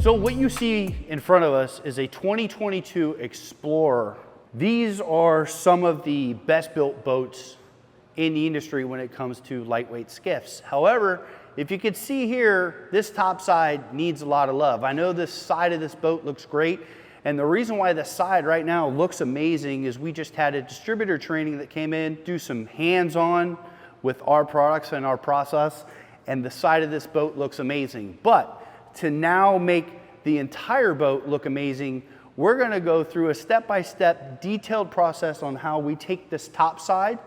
So what you see in front of us is a 2022 Xplor. These are some of the best built boats in the industry when it comes to lightweight skiffs. However, if you could see here, this top side needs a lot of love. I know this side of this boat looks great, and the reason why the side right now looks amazing is we just had a distributor training that came in, do some hands-on with our products and our process, and the side of this boat looks amazing. But to now make the entire boat look amazing, we're gonna go through a step-by-step detailed process on how we take this top side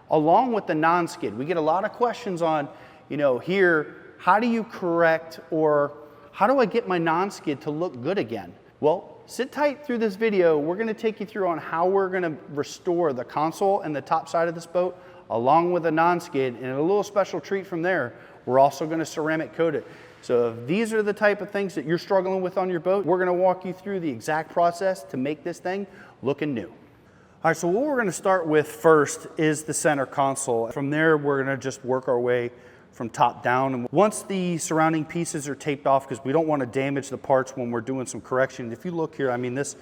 along with the non-skid. We get a lot of questions on, here, how do you correct, or how do I get my non-skid to look good again? Well, sit tight through this video. We're gonna take you through on how we're gonna restore the console and the top side of this boat along with a non-skid, and a little special treat from there, we're also gonna ceramic coat it. So if these are the type of things that you're struggling with on your boat, we're gonna walk you through the exact process to make this thing looking new. All right, so what we're gonna start with first is the center console. From there, we're gonna just work our way from top down. And once the surrounding pieces are taped off, because we don't want to damage the parts when we're doing some correction. If you look here, I mean, this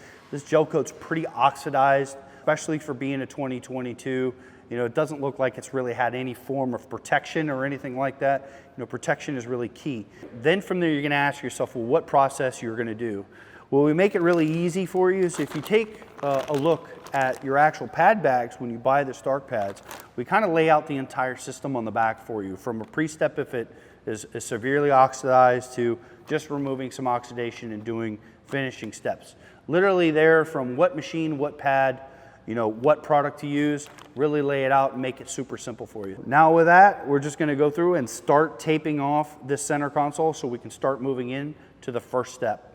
gel coat's pretty oxidized, especially for being a 2022. It doesn't look like it's really had any form of protection or anything like that. Protection is really key. Then from there, you're gonna ask yourself, well, what process you're gonna do? Well, we make it really easy for you. So if you take a look at your actual pad bags when you buy the Starke pads, we kind of lay out the entire system on the back for you, from a pre-step if it is severely oxidized to just removing some oxidation and doing finishing steps. Literally there from what machine, what pad, what product to use, really lay it out and make it super simple for you. Now with that, we're just gonna go through and start taping off this center console so we can start moving in to the first step.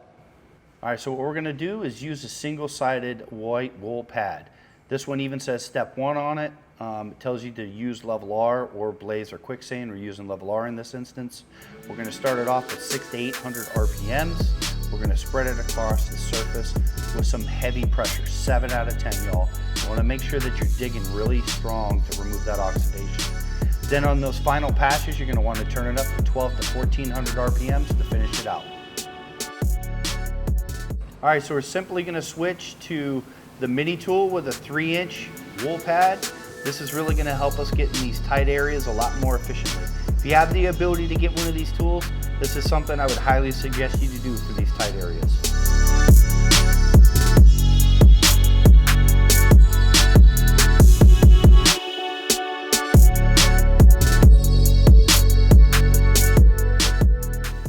All right, so what we're gonna do is use a single-sided white wool pad. This one even says step 1 on it. It tells you to use level R or blaze or quicksand. We're using level R in this instance. We're gonna start it off with 600 to 800 RPMs. We're gonna spread it across the surface with some heavy pressure, 7 out of 10, y'all. You wanna make sure that you're digging really strong to remove that oxidation. Then on those final passes, you're gonna wanna turn it up to 12 to 1400 RPMs to finish it out. All right, so we're simply gonna switch to the mini tool with a 3-inch wool pad. This is really gonna help us get in these tight areas a lot more efficiently. If you have the ability to get one of these tools, this is something I would highly suggest you to do for these tight areas.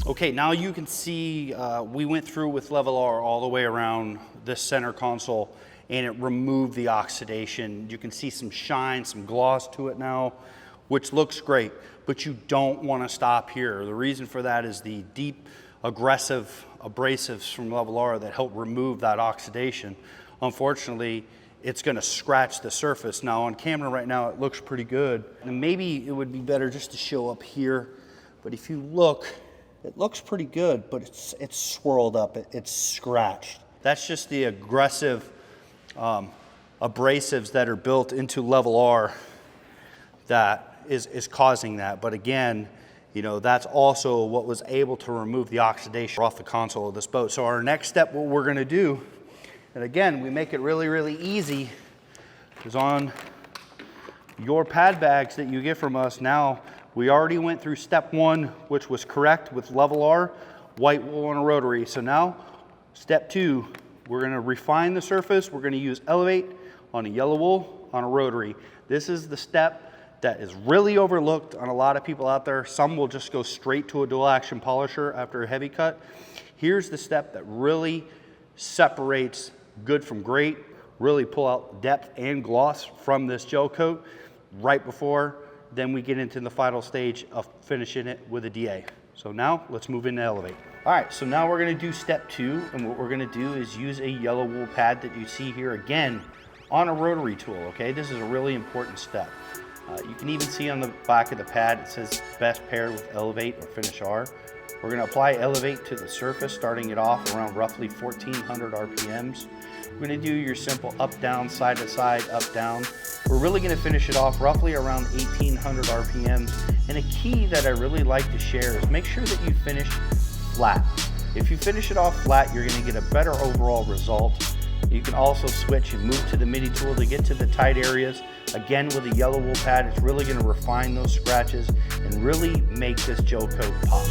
Okay, now you can see we went through with level R all the way around this center console, and it removed the oxidation. You can see some shine, some gloss to it now, which looks great, but you don't want to stop here. The reason for that is the deep, aggressive abrasives from level R that help remove that oxidation. Unfortunately, it's going to scratch the surface. Now on camera right now, it looks pretty good. And maybe it would be better just to show up here, but if you look, it looks pretty good, but it's swirled up, it's scratched. That's just the aggressive abrasives that are built into level R that is causing that. But again, that's also what was able to remove the oxidation off the console of this boat. So our next step, what we're gonna do, and again, we make it really, really easy, is on your pad bags that you get from us now. We already went through step 1, which was correct with level R, white wool on a rotary. So now, step 2, we're gonna refine the surface. We're gonna use elevate on a yellow wool on a rotary. This is the step that is really overlooked on a lot of people out there. Some will just go straight to a dual action polisher after a heavy cut. Here's the step that really separates good from great, really pull out depth and gloss from this gel coat right before then we get into the final stage of finishing it with a DA. So now let's move into elevate. All right, so now we're gonna do step 2, and what we're gonna do is use a yellow wool pad that you see here again on a rotary tool, okay? This is a really important step. You can even see on the back of the pad, it says best paired with elevate or finish R. We're gonna apply elevate to the surface, starting it off around roughly 1400 RPMs. We're gonna do your simple up, down, side to side, up, down. We're really gonna finish it off roughly around 1800 RPMs. And a key that I really like to share is make sure that you finish flat. If you finish it off flat, you're gonna get a better overall result. You can also switch and move to the mini tool to get to the tight areas. Again, with a yellow wool pad, it's really gonna refine those scratches and really make this gel coat pop.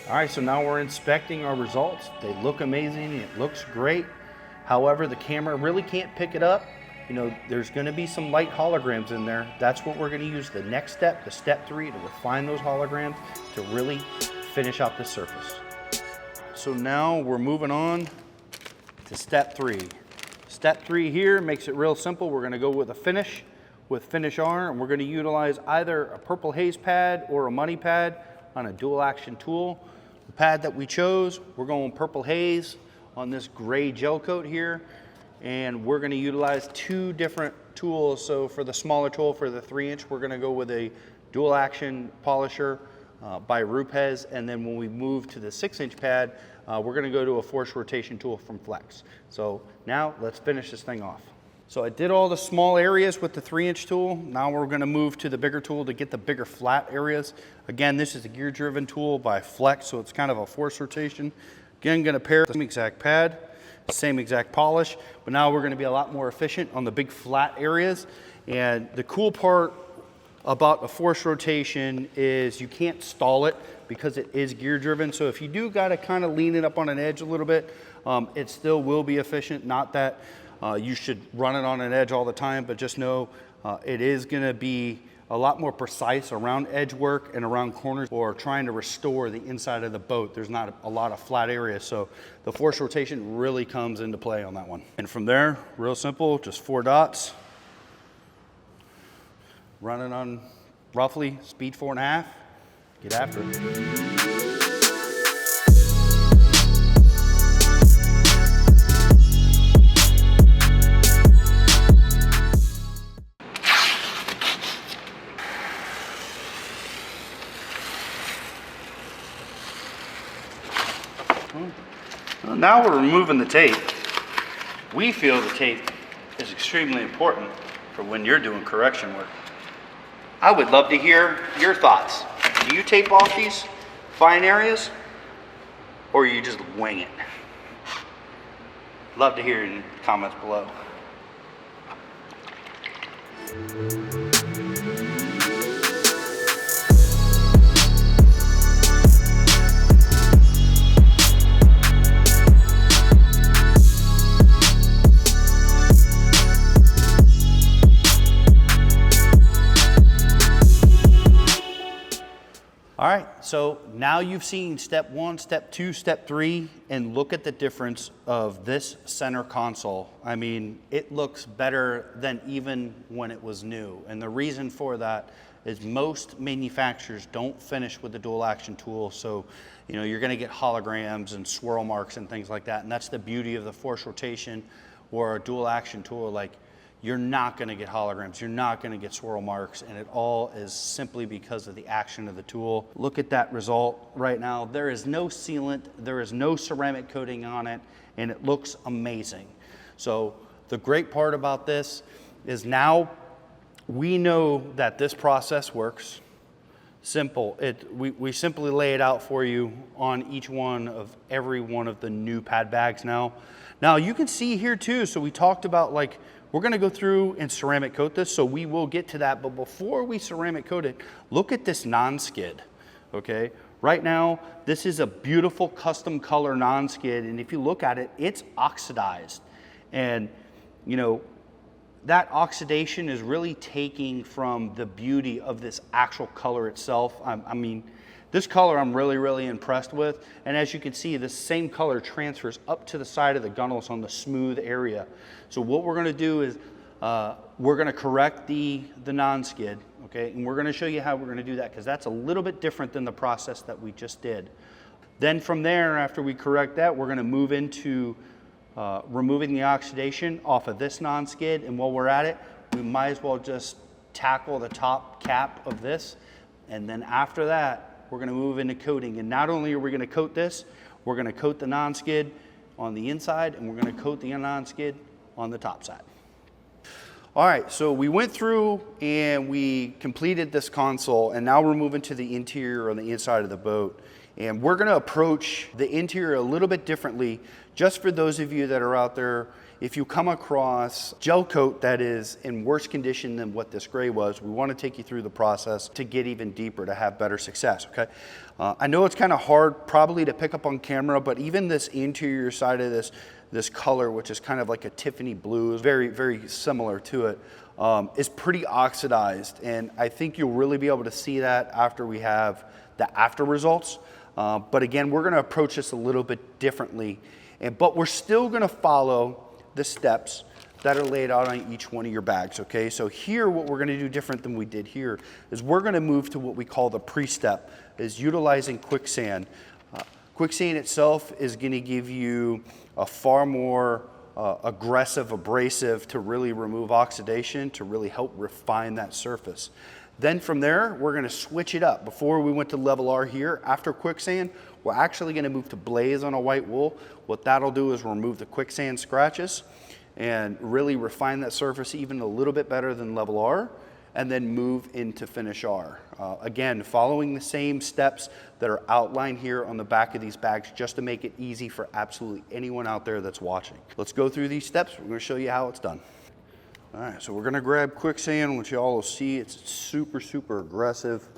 All right, so now we're inspecting our results. They look amazing, it looks great. However, the camera really can't pick it up. You know, there's gonna be some light holograms in there. That's what we're gonna use the next step, the step 3, to refine those holograms to really finish out the surface. So now we're moving on to step 3. Step 3 here makes it real simple. We're gonna go with a finish, with Finish R, and we're gonna utilize either a purple haze pad or a money pad on a dual action tool. The pad that we chose, we're going purple haze on this gray gel coat here. And we're gonna utilize 2 different tools. So for the smaller tool, for the 3-inch, we're gonna go with a dual action polisher by Rupes. And then when we move to the 6-inch pad, we're gonna go to a force rotation tool from Flex. So now let's finish this thing off. So I did all the small areas with the 3-inch tool. Now we're gonna move to the bigger tool to get the bigger flat areas. Again, this is a gear driven tool by Flex, so it's kind of a force rotation. Again, gonna pair the same exact pad, same exact polish, but now we're gonna be a lot more efficient on the big flat areas. And the cool part about a force rotation is you can't stall it because it is gear driven. So if you do gotta kind of lean it up on an edge a little bit, it still will be efficient. Not that you should run it on an edge all the time, but just know it is gonna be a lot more precise around edge work and around corners or trying to restore the inside of the boat. There's not a lot of flat areas, so the force rotation really comes into play on that one. And from there, real simple, just 4 dots. Running on roughly speed 4.5. Get after it. Now we're removing the tape. We feel the tape is extremely important for when you're doing correction work. I would love to hear your thoughts. Do you tape off these fine areas or you just wing it? Love to hear in the comments below. All right, so now you've seen step 1, step 2, step 3, and look at the difference of this center console. I mean, it looks better than even when it was new. And the reason for that is most manufacturers don't finish with the dual action tool. So, you know, you're gonna get holograms and swirl marks and things like that. And that's the beauty of the force rotation or a dual action tool. Like, you're not gonna get holograms, you're not gonna get swirl marks, and it all is simply because of the action of the tool. Look at that result right now. There is no sealant, there is no ceramic coating on it, and it looks amazing. So the great part about this is now we know that this process works. Simple. We simply lay it out for you on each one of every one of the new pad bags now. Now you can see here too, so we talked about, like, we're gonna go through and ceramic coat this, so we will get to that. But before we ceramic coat it, look at this non-skid, okay? Right now, this is a beautiful custom color non-skid, and if you look at it, it's oxidized. And, you know, that oxidation is really taking from the beauty of this actual color itself. I mean, this color I'm really, really impressed with. And as you can see, the same color transfers up to the side of the gunnels on the smooth area. So what we're gonna do is we're gonna correct the non-skid, okay? And we're gonna show you how we're gonna do that, because that's a little bit different than the process that we just did. Then from there, after we correct that, we're gonna move into removing the oxidation off of this non-skid. And while we're at it, we might as well just tackle the top cap of this. And then after that, we're gonna move into coating. And not only are we gonna coat this, we're gonna coat the non-skid on the inside, and we're gonna coat the non-skid on the top side. All right, so we went through and we completed this console, and now we're moving to the interior on the inside of the boat. And we're gonna approach the interior a little bit differently, just for those of you that are out there. If you come across gel coat that is in worse condition than what this gray was, we want to take you through the process to get even deeper, to have better success, okay? I know it's kind of hard probably to pick up on camera, but even this interior side of this color, which is kind of like a Tiffany blue, is very, very similar to it, is pretty oxidized. And I think you'll really be able to see that after we have the after results. But again, we're gonna approach this a little bit differently, but we're still gonna follow the steps that are laid out on each one of your bags, okay? So here, what we're gonna do different than we did here is we're gonna move to what we call the pre-step, is utilizing quicksand. Quicksand itself is gonna give you a far more aggressive abrasive to really remove oxidation, to really help refine that surface. Then from there, we're gonna switch it up. Before we went to level R here, after quicksand, we're actually gonna move to blaze on a white wool. What that'll do is remove the quicksand scratches and really refine that surface even a little bit better than level R, and then move into finish R. Again, following the same steps that are outlined here on the back of these bags, just to make it easy for absolutely anyone out there that's watching. Let's go through these steps. We're gonna show you how it's done. All right, so we're gonna grab quicksand, which y'all will see, it's super, super aggressive.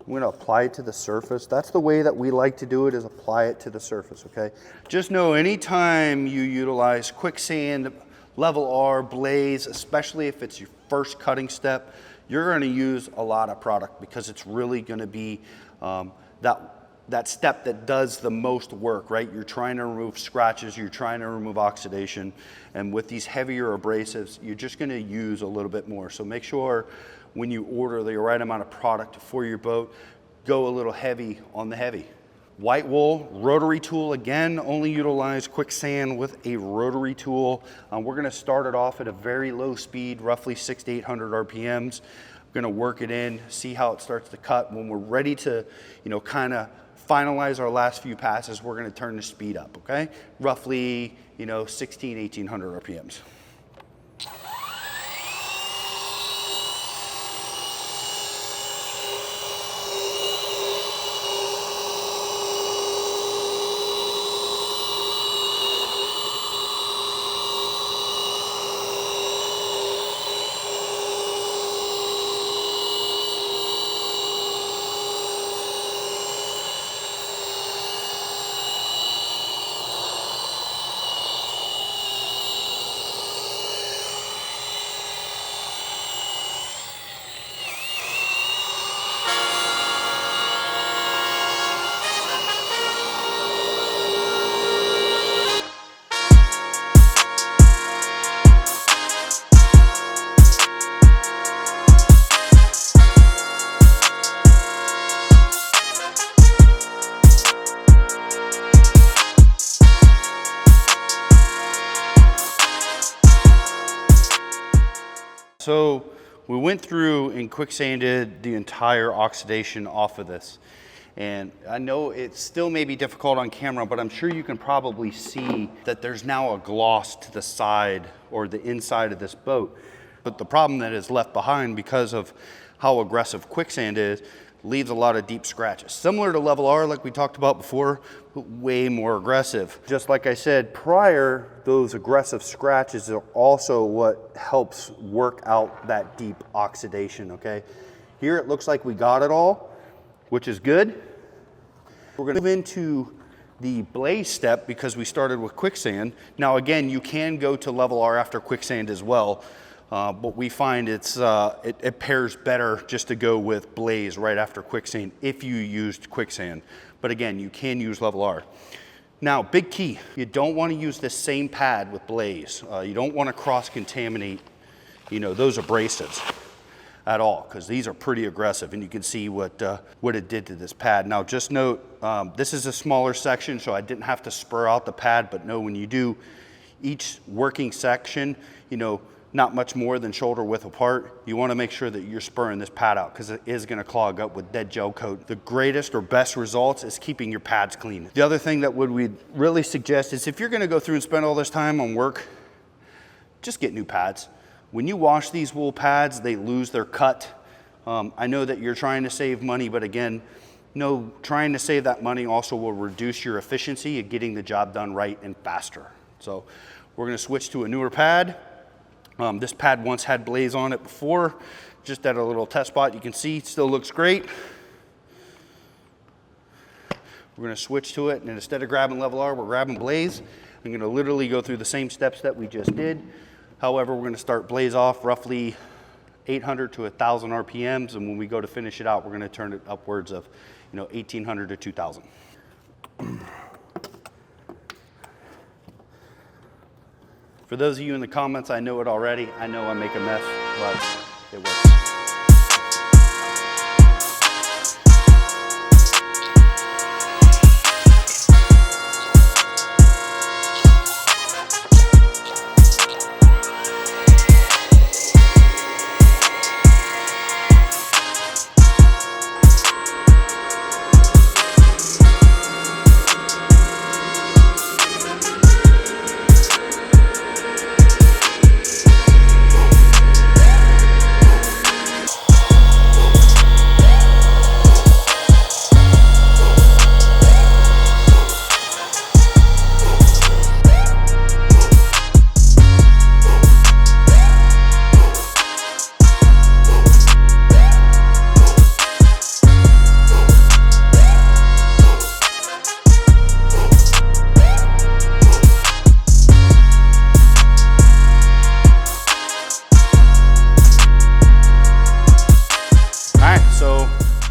I'm gonna apply it to the surface. That's the way that we like to do it, is apply it to the surface, okay? Just know anytime you utilize quicksand, level R, blaze, especially if it's your first cutting step, you're gonna use a lot of product, because it's really gonna be that step that does the most work, right? You're trying to remove scratches, you're trying to remove oxidation, and with these heavier abrasives, you're just gonna use a little bit more. So make sure when you order the right amount of product for your boat, go a little heavy on the heavy. White wool, rotary tool, again, only utilize quicksand with a rotary tool. We're gonna start it off at a very low speed, roughly 600 to 800 RPMs. We're gonna work it in, see how it starts to cut. When we're ready to, kind of finalize our last few passes, we're gonna turn the speed up, okay? Roughly, 1600, 1800 RPMs. So we went through and quicksanded the entire oxidation off of this. And I know it still may be difficult on camera, but I'm sure you can probably see that there's now a gloss to the side or the inside of this boat. But the problem that is left behind, because of how aggressive quicksand is, leaves a lot of deep scratches. Similar to level R, like we talked about before, but way more aggressive. Just like I said prior, those aggressive scratches are also what helps work out that deep oxidation, okay? Here it looks like we got it all, which is good. We're gonna move into the blaze step because we started with quicksand. Now again, you can go to level R after quicksand as well. But we find it pairs better just to go with blaze right after quicksand if you used quicksand. But again, you can use level R. Now, big key, you don't want to use the same pad with blaze. You don't want to cross-contaminate, those abrasives at all, because these are pretty aggressive, and you can see what it did to this pad. Now, just note, this is a smaller section, so I didn't have to spur out the pad, but know when you do each working section, not much more than shoulder width apart, you want to make sure that you're spurring this pad out, because it is going to clog up with dead gel coat. The greatest or best results is keeping your pads clean. The other thing that we'd really suggest is if you're going to go through and spend all this time on work, just get new pads. When you wash these wool pads, they lose their cut. I know that you're trying to save money, but again, no, trying to save that money also will reduce your efficiency of getting the job done right and faster. So we're gonna switch to a newer pad. This pad once had blaze on it before, just at a little test spot. You can see, still looks great. We're gonna switch to it, and instead of grabbing level R, we're grabbing blaze. I'm gonna literally go through the same steps that we just did. However, we're gonna start blaze off roughly 800 to 1,000 RPMs, and when we go to finish it out, we're gonna turn it upwards of 1,800 to 2,000. For those of you in the comments, I know it already. I know I make a mess, but it works.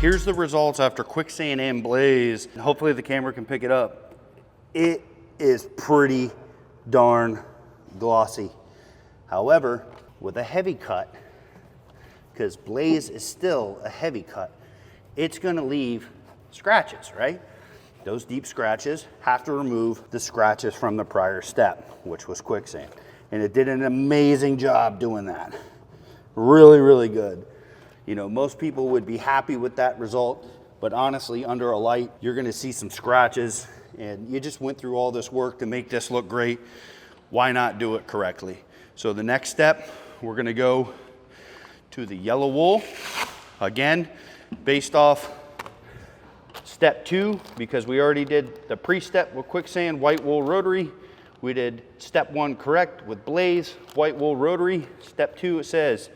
Here's the results after quicksand and blaze. Hopefully the camera can pick it up. It is pretty darn glossy. However, with a heavy cut, because blaze is still a heavy cut, it's gonna leave scratches, right? Those deep scratches have to remove the scratches from the prior step, which was quicksand. And it did an amazing job doing that. Really, really good. Most people would be happy with that result, but honestly, under a light, you're gonna see some scratches, and you just went through all this work to make this look great. Why not do it correctly? So the next step, we're gonna go to the yellow wool. Again, based off step 2, because we already did the pre-step with quicksand, white wool rotary. We did step 1 correct with blaze, white wool rotary. Step 2, it says,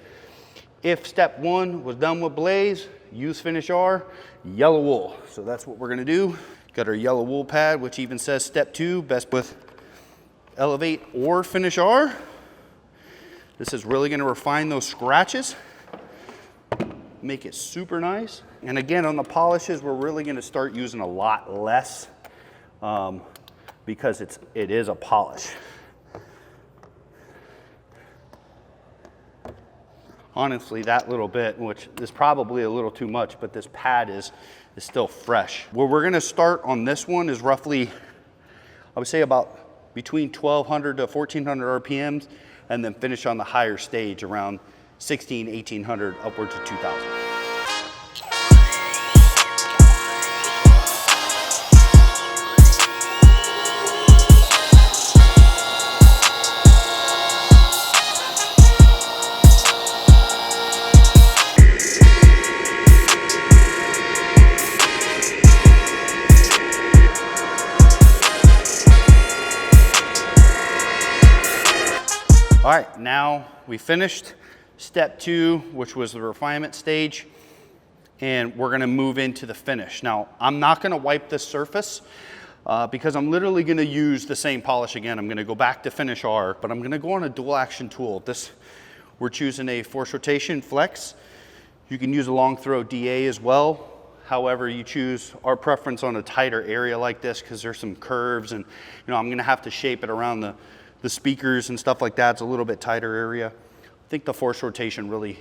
if step 1 was done with blaze, use finish R, yellow wool. So that's what we're gonna do. Got our yellow wool pad, which even says step 2, best with elevate or finish R. This is really gonna refine those scratches, make it super nice. And again, on the polishes, we're really gonna start using a lot less because it is a polish. Honestly, that little bit, which is probably a little too much, but this pad is still fresh. Where we're gonna start on this one is roughly, I would say about between 1,200 to 1,400 RPMs, and then finish on the higher stage around 1,600, 1,800, upwards to 2,000. All right, now we finished step 2, which was the refinement stage, and we're gonna move into the finish. Now, I'm not gonna wipe this surface because I'm literally gonna use the same polish again. I'm gonna go back to finish R, but I'm gonna go on a dual action tool. We're choosing a force rotation flex. You can use a long throw DA as well. However, you choose our preference on a tighter area like this because there's some curves, and I'm gonna have to shape it around the speakers and stuff like that. It's a little bit tighter area. I think the force rotation really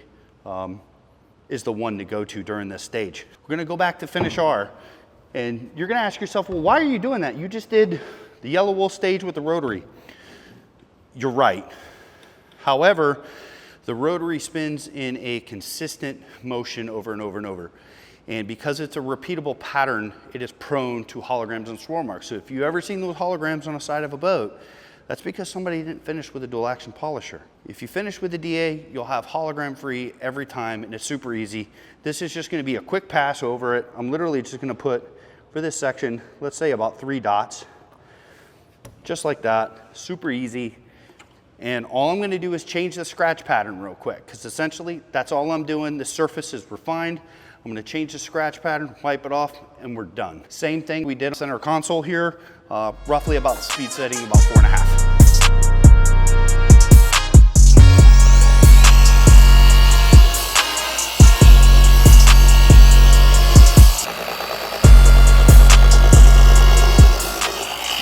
is the one to go to during this stage. We're gonna go back to finish R, and you're gonna ask yourself, well, why are you doing that? You just did the yellow wool stage with the rotary. You're right. However, the rotary spins in a consistent motion over and over and over. And because it's a repeatable pattern, it is prone to holograms and swirl marks. So if you've ever seen those holograms on the side of a boat, That's because somebody didn't finish with a dual action polisher. If you finish with the DA, you'll have hologram free every time, and it's super easy. This is just gonna be a quick pass over it. I'm literally just gonna put, for this section, let's say about 3 dots, just like that, super easy. And all I'm gonna do is change the scratch pattern real quick, because essentially that's all I'm doing. The surface is refined. I'm gonna change the scratch pattern, wipe it off, and we're done. Same thing we did center console here, roughly about the speed setting, about 4.5.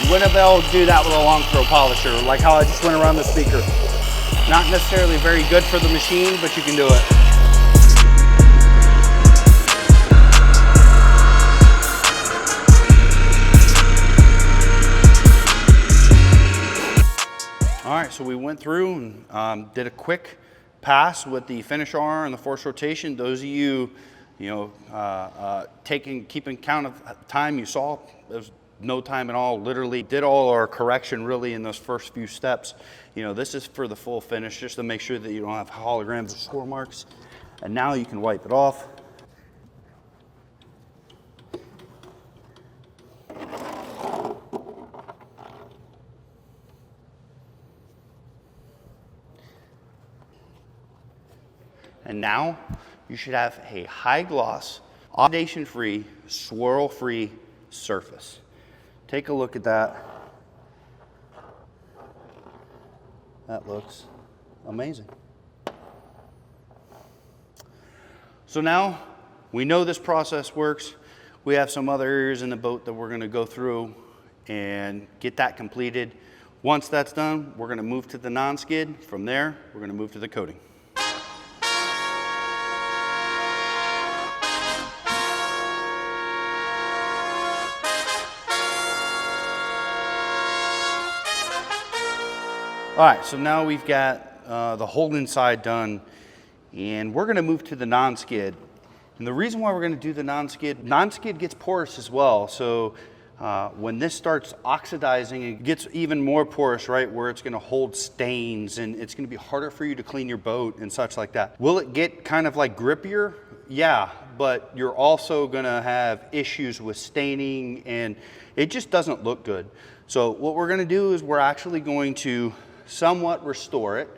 You wouldn't be able to do that with a long throw polisher, like how I just went around the speaker. Not necessarily very good for the machine, but you can do it. All right, so we went through and did a quick pass with the finish R and the force rotation. Those of you, keeping count of time, you saw there's no time at all. Literally did all our correction really in those first few steps. This is for the full finish, just to make sure that you don't have holograms or score marks. And now you can wipe it off. And now you should have a high gloss, oxidation free, swirl free surface. Take a look at that. That looks amazing. So now we know this process works. We have some other areas in the boat that we're going to go through and get that completed. Once that's done, we're going to move to the non-skid. From there, we're going to move to the coating. All right, so now we've got the whole inside done, and we're gonna move to the non-skid. And the reason why we're gonna do the non-skid gets porous as well. So when this starts oxidizing, it gets even more porous, right? Where it's gonna hold stains, and it's gonna be harder for you to clean your boat and such like that. Will it get kind of like grippier? Yeah, but you're also gonna have issues with staining, and it just doesn't look good. So what we're gonna do is we're actually going to somewhat restore it.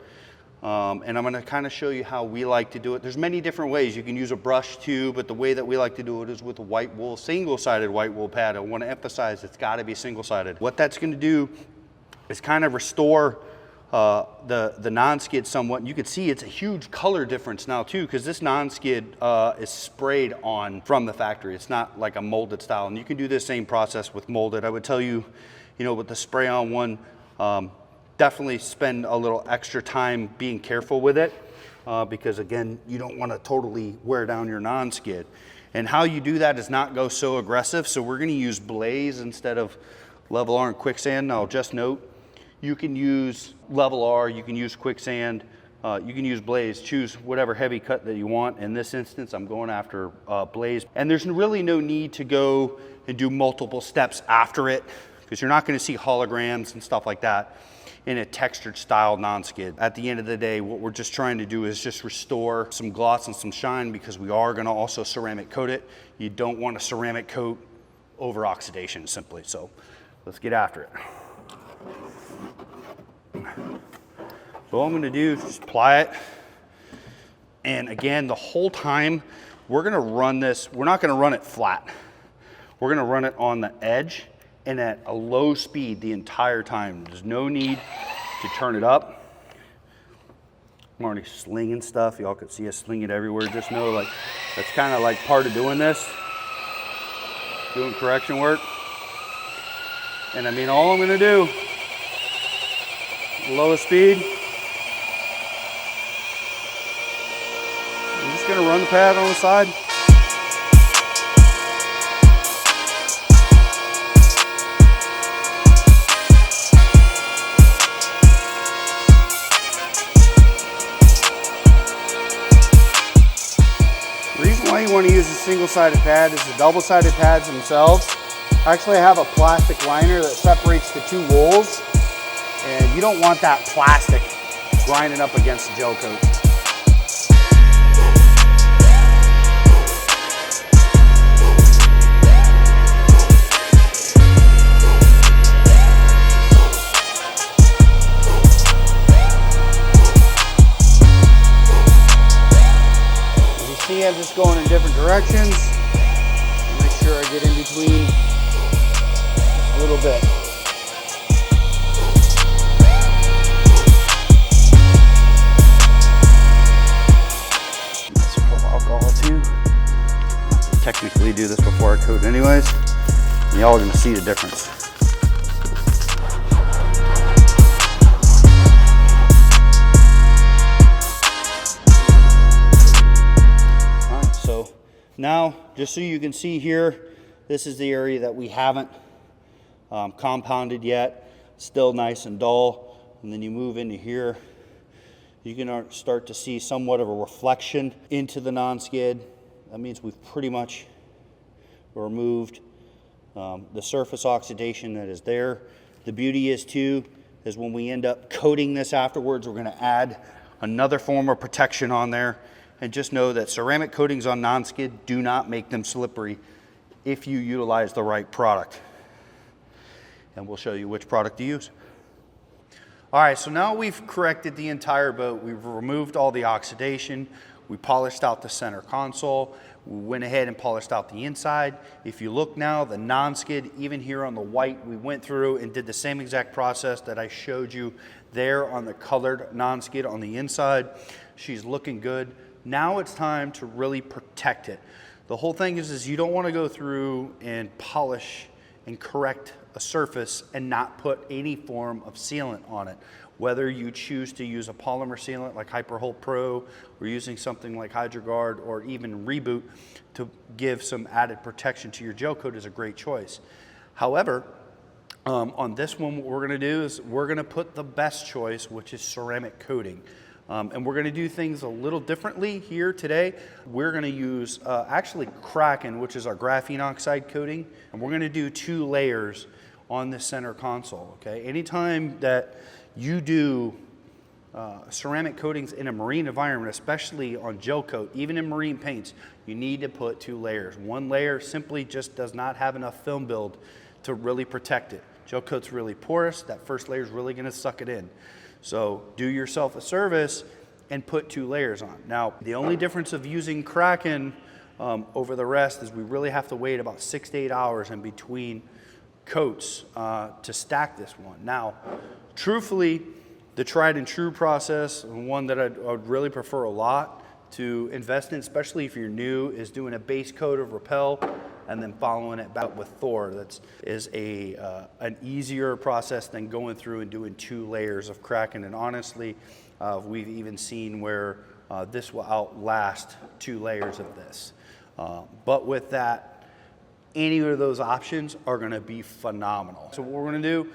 And I'm gonna kind of show you how we like to do it. There's many different ways. You can use a brush too, but the way that we like to do it is with a white wool, single-sided white wool pad. I wanna emphasize it's gotta be single-sided. What that's gonna do is kind of restore the non-skid somewhat. You can see it's a huge color difference now too, because this non-skid is sprayed on from the factory. It's not like a molded style. And you can do this same process with molded. I would tell you, with the spray on one, definitely spend a little extra time being careful with it because again, you don't want to totally wear down your non-skid. And how you do that is not go so aggressive. So we're going to use Blaze instead of Level R and Quicksand. Now just note, you can use Level R, you can use Quicksand, you can use Blaze. Choose whatever heavy cut that you want. In this instance, I'm going after Blaze. And there's really no need to go and do multiple steps after it, because you're not going to see holograms and stuff like that in a textured style non-skid. At the end of the day, what we're just trying to do is just restore some gloss and some shine, because we are going to also ceramic coat it. You don't want to ceramic coat over oxidation simply. So let's get after it. So all I'm going to do is just apply it. And again, the whole time we're going to run this, we're not going to run it flat. We're going to run it on the edge and at a low speed the entire time. There's no need to turn it up. I'm already slinging stuff. Y'all could see us sling it everywhere. Just know, like, that's kind of like part of doing this, doing correction work. And I mean, all I'm gonna do, lowest speed, I'm just gonna run the pad on the side. You want to use a single-sided pad is the double-sided pads themselves. Actually, I have a plastic liner that separates the two wools. And you don't want that plastic grinding up against the gel coat. I'm just going in different directions. Make sure I get in between a little bit. Let's pour alcohol too. I have to technically do this before I coat anyways. And y'all are going to see the difference. Now, just so you can see here, this is the area that we haven't compounded yet. Still nice and dull. And then you move into here, you can start to see somewhat of a reflection into the non-skid. That means we've pretty much removed the surface oxidation that is there. The beauty is too, is when we end up coating this afterwards, we're gonna add another form of protection on there. And just know that ceramic coatings on non-skid do not make them slippery if you utilize the right product. And we'll show you which product to use. All right, so now we've corrected the entire boat. We've removed all the oxidation. We polished out the center console. We went ahead and polished out the inside. If you look now, the non-skid, even here on the white, we went through and did the same exact process that I showed you there on the colored non-skid on the inside. She's looking good. Now it's time to really protect it. The whole thing is you don't want to go through and polish and correct a surface and not put any form of sealant on it. Whether you choose to use a polymer sealant like HyperHold Pro, or using something like HydroGuard, or even Reboot to give some added protection to your gel coat is a great choice. However, on this one, what we're going to do is we're going to put the best choice, which is ceramic coating. And we're going to do things a little differently here today. We're going to use actually Kraken, which is our graphene oxide coating, and we're going to do 2 layers on the center console. Okay, anytime that you do ceramic coatings in a marine environment, especially on gel coat, even in marine paints, you need to put 2 layers. One layer simply just does not have enough film build to really protect it. Gel coat's really porous. That first layer is really going to suck it in. So do yourself a service and put 2 layers on. Now, the only difference of using Kraken over the rest is we really have to wait about 6 to 8 hours in between coats to stack this one. Now, truthfully, the tried and true process, and one that I'd really prefer a lot to invest in, especially if you're new, is doing a base coat of Repel and then following it back with Thor. That is an easier process than going through and doing 2 layers of Kraken. And honestly, we've even seen where this will outlast 2 layers of this. But with that, any of those options are going to be phenomenal. So what we're going to do,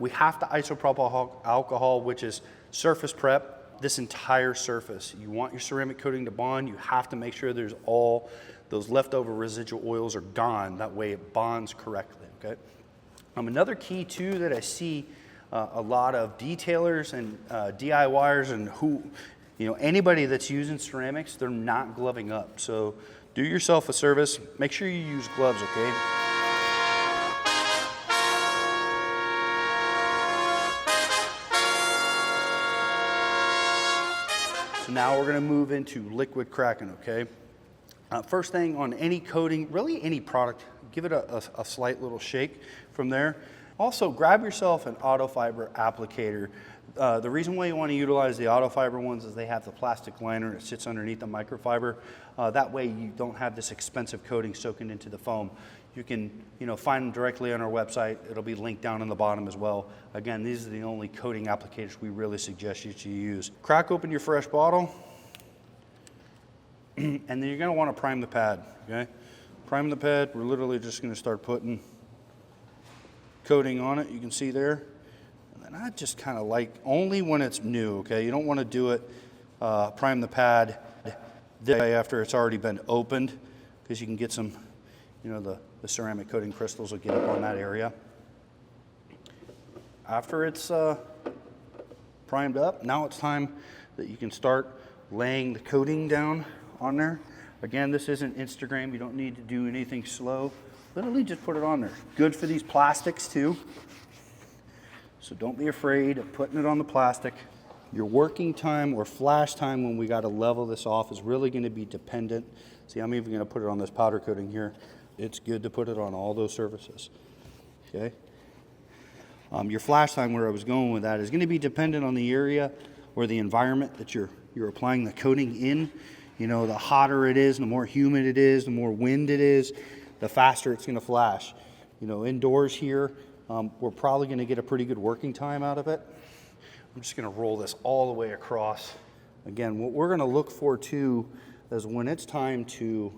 we have to isopropyl alcohol, which is surface prep this entire surface. You want your ceramic coating to bond, you have to make sure there's all those leftover residual oils are gone. That way it bonds correctly, okay? Another key too that I see a lot of detailers and DIYers and anybody that's using ceramics, they're not gloving up. So do yourself a service, make sure you use gloves, okay? So now we're gonna move into liquid Kraken, okay? First thing on any coating, really any product, give it a slight little shake from there. Also, grab yourself an auto fiber applicator. The reason why you want to utilize the auto fiber ones is they have the plastic liner that sits underneath the microfiber. That way you don't have this expensive coating soaking into the foam. You can find them directly on our website. It'll be linked down in the bottom as well. Again, these are the only coating applicators we really suggest you to use. Crack open your fresh bottle. And then you're going to want to prime the pad, okay? Prime the pad. We're literally just going to start putting coating on it. You can see there. And then I just kind of like, only when it's new, okay? You don't want to do it, prime the pad this way after it's already been opened, because you can get some, the ceramic coating crystals will get up on that area. after it's primed up, now it's time that you can start laying the coating down on there. Again, this isn't Instagram. You don't need to do anything slow. Literally just put it on there. Good for these plastics too. So don't be afraid of putting it on the plastic. Your working time or flash time when we got to level this off is really going to be dependent. See, I'm even going to put it on this powder coating here. It's good to put it on all those surfaces. Okay. Your flash time, where I was going with that, is going to be dependent on the area or the environment that you're applying the coating in. You know, the hotter it is, the more humid it is, the more wind it is, the faster it's going to flash. You know, indoors here, we're probably going to get a pretty good working time out of it. I'm just going to roll this all the way across. Again, what we're going to look for too is when it's time to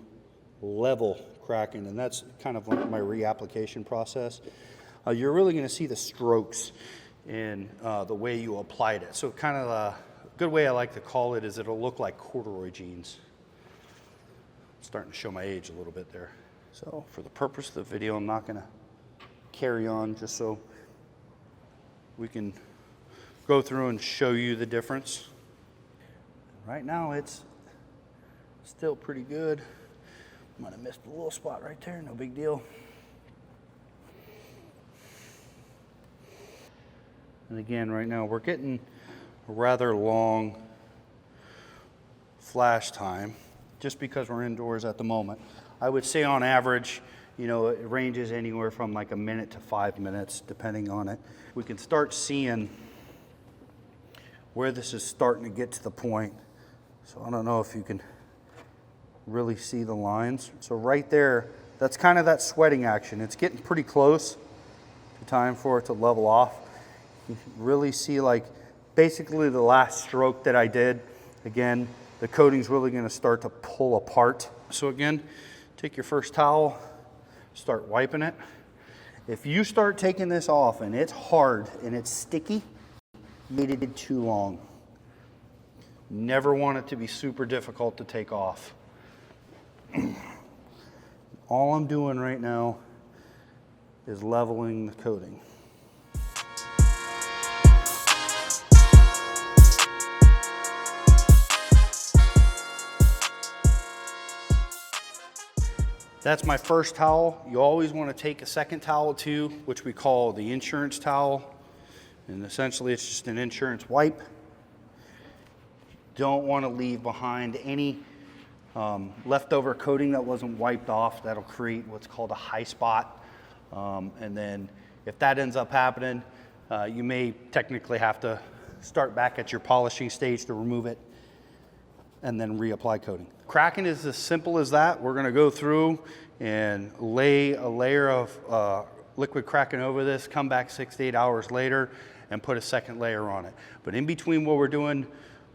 level cracking, and that's kind of like my reapplication process. You're really going to see the strokes in the way you applied it. So kind of a good way I like to call it is it'll look like corduroy jeans. I'm starting to show my age a little bit there. So for the purpose of the video, I'm not going to carry on, just so we can go through and show you the difference. Right now it's still pretty good. Might have missed a little spot right there, no big deal. And again, right now we're getting a rather long flash time just because we're indoors at the moment. I would say on average, you know, it ranges anywhere from like a minute to 5 minutes, depending on it. We can start seeing where this is starting to get to the point. So I don't know if you can really see the lines. So right there, that's kind of that sweating action. It's getting pretty close to time for it to level off. You can really see like basically the last stroke that I did. Again, the coating's really going to start to pull apart. So again, take your first towel, start wiping it. If you start taking this off and it's hard and it's sticky, you waited too long. Never want it to be super difficult to take off. All I'm doing right now is leveling the coating. That's my first towel. You always want to take a second towel too, which we call the insurance towel. And essentially it's just an insurance wipe. Don't want to leave behind any leftover coating that wasn't wiped off. That'll create what's called a high spot. And then if that ends up happening, you may technically have to start back at your polishing stage to remove it and then reapply coating. Cracking is as simple as that. We're gonna go through and lay a layer of liquid cracking over this, come back 6 to 8 hours later and put a second layer on it. But in between what we're doing,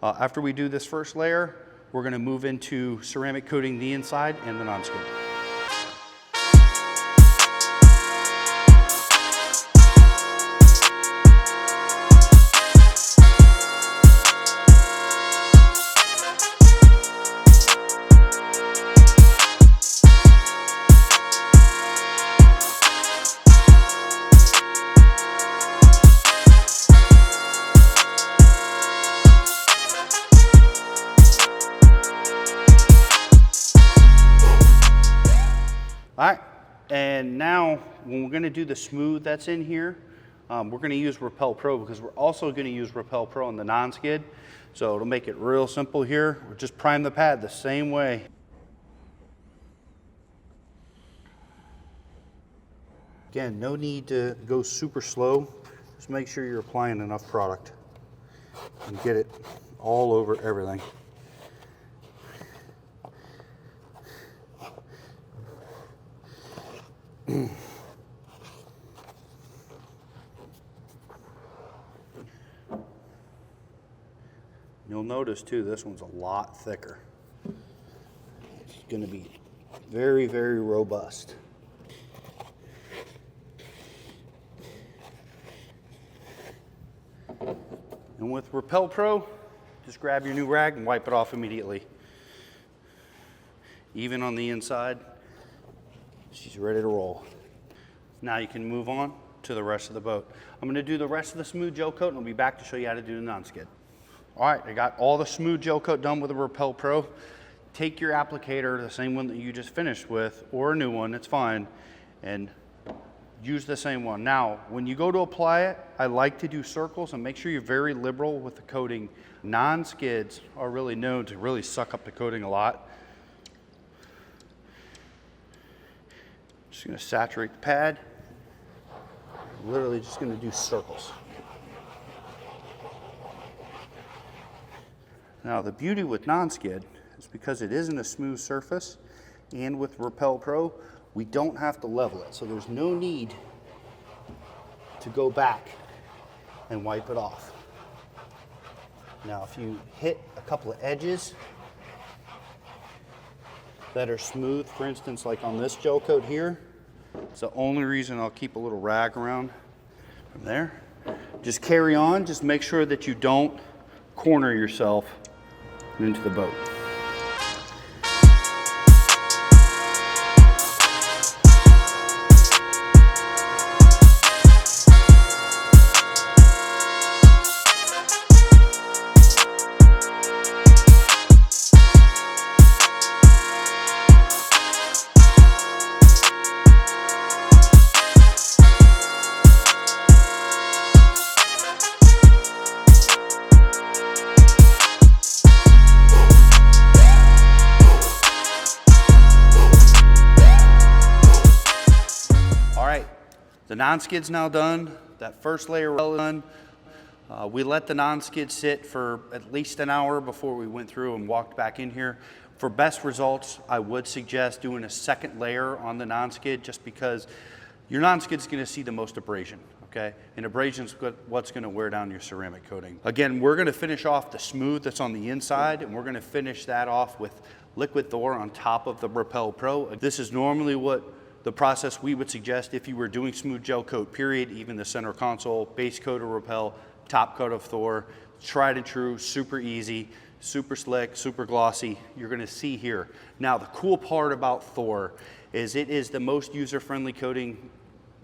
after we do this first layer, we're gonna move into ceramic coating the inside and the non-skid. All right, and now when we're gonna do the smooth that's in here, we're gonna use Repel Pro because we're also gonna use Repel Pro on the non-skid. So it'll make it real simple here. We'll just prime the pad the same way. Again, no need to go super slow. Just make sure you're applying enough product and get it all over everything. You'll notice too, this one's a lot thicker. It's going to be very, very robust. And with Repel Pro, just grab your new rag and wipe it off immediately. Even on the inside, she's ready to roll. Now you can move on to the rest of the boat. I'm gonna do the rest of the smooth gel coat and I'll be back to show you how to do the non-skid. All right, I got all the smooth gel coat done with the Repel Pro. Take your applicator, the same one that you just finished with, or a new one, it's fine, and use the same one. Now, when you go to apply it, I like to do circles and make sure you're very liberal with the coating. Non-skids are really known to really suck up the coating a lot. Just gonna saturate the pad. Literally just gonna do circles. Now the beauty with non-skid is because it isn't a smooth surface, and with Repel Pro, we don't have to level it. So there's no need to go back and wipe it off. Now if you hit a couple of edges that are smooth, for instance, like on this gel coat here, it's the only reason I'll keep a little rag around from there. Just carry on, just make sure that you don't corner yourself into the boat. The non-skid's now done. That first layer well done. We let the non-skid sit for at least an hour before we went through and walked back in here. For best results, I would suggest doing a second layer on the non-skid, just because your non-skid's gonna see the most abrasion, okay? And abrasion's what's gonna wear down your ceramic coating. Again, we're gonna finish off the smooth that's on the inside, and we're gonna finish that off with liquid Thor on top of the Repel Pro. This is normally what the process we would suggest if you were doing smooth gel coat, period, even the center console, base coat of Repel, top coat of Thor, tried and true, super easy, super slick, super glossy. You're gonna see here. Now, the cool part about Thor is it is the most user-friendly coating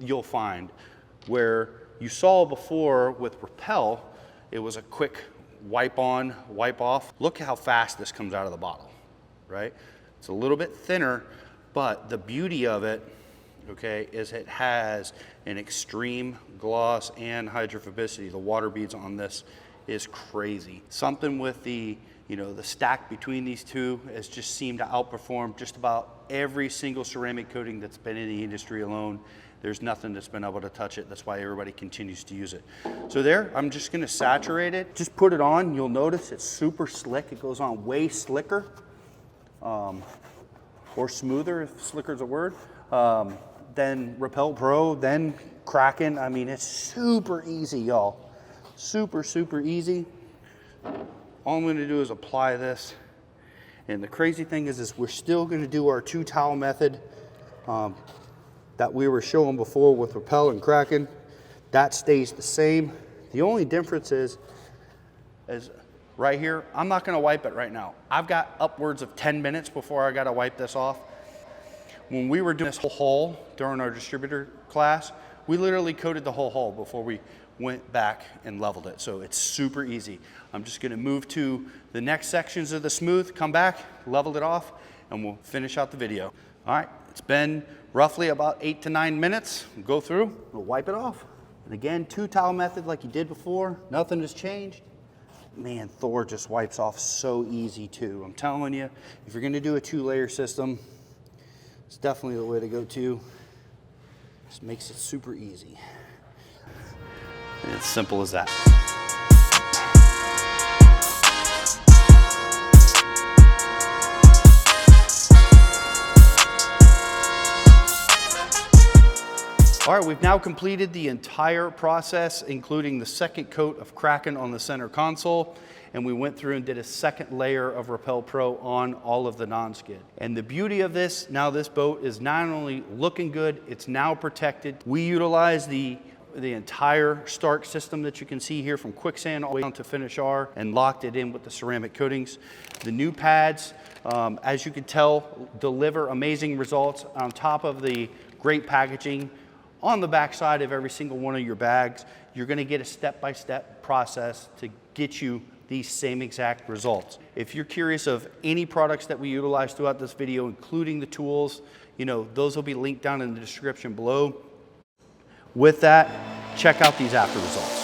you'll find. Where you saw before with Repel, it was a quick wipe on, wipe off. Look how fast this comes out of the bottle, right? It's a little bit thinner, but the beauty of it, okay, is it has an extreme gloss and hydrophobicity. The water beads on this is crazy. Something with the, the stack between these two has just seemed to outperform just about every single ceramic coating that's been in the industry alone. There's nothing that's been able to touch it. That's why everybody continues to use it. So there, I'm just gonna saturate it. Just put it on. You'll notice it's super slick. It goes on way slicker. Or smoother, if slicker is a word, then Repel Pro, then Kraken. I mean, it's super easy, y'all. Super, super easy. All I'm gonna do is apply this. And the crazy thing is we're still gonna do our 2 towel method that we were showing before with Repel and Kraken. That stays the same. The only difference is right here, I'm not gonna wipe it right now. I've got upwards of 10 minutes before I gotta wipe this off. When we were doing this whole hull during our distributor class, we literally coated the whole hull before we went back and leveled it. So it's super easy. I'm just gonna move to the next sections of the smooth, come back, level it off, and we'll finish out the video. All right, it's been roughly about 8 to 9 minutes. We'll go through, we'll wipe it off. And again, 2 towel method like you did before, nothing has changed. Man, Thor just wipes off so easy too. I'm telling you, if you're gonna do a 2-layer system, it's definitely the way to go too. Just makes it super easy. And it's simple as that. All right, we've now completed the entire process, including the second coat of Kraken on the center console, and we went through and did a second layer of Repel Pro on all of the non-skid. And the beauty of this, now this boat is not only looking good, it's now protected. We utilize the entire Starke system that you can see here from quicksand all the way down to finish R, and locked it in with the ceramic coatings. The new pads, as you can tell, deliver amazing results on top of the great packaging. on the back side of every single one of your bags, you're gonna get a step-by-step process to get you these same exact results. If you're curious of any products that we utilize throughout this video, including the tools, you know, those will be linked down in the description below. With that, check out these after results.